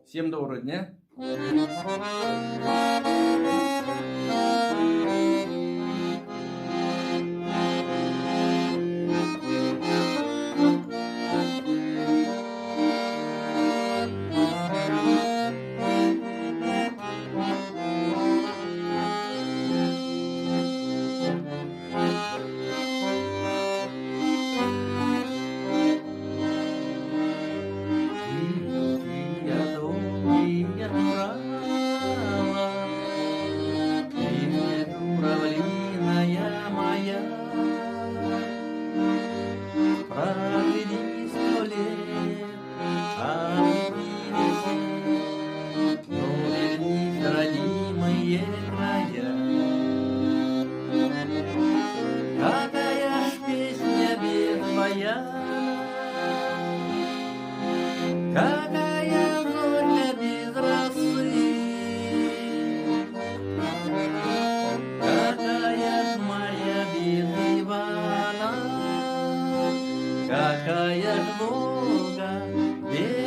Всем доброго дня. Тихие долгие трава, ты журавлиная моя, провели 100 лет, а мы все, но вернись, родимые края. Какая ж песня без баяна, какая зорька без росы, какая ж Марья без Ивана, какая ж Волга без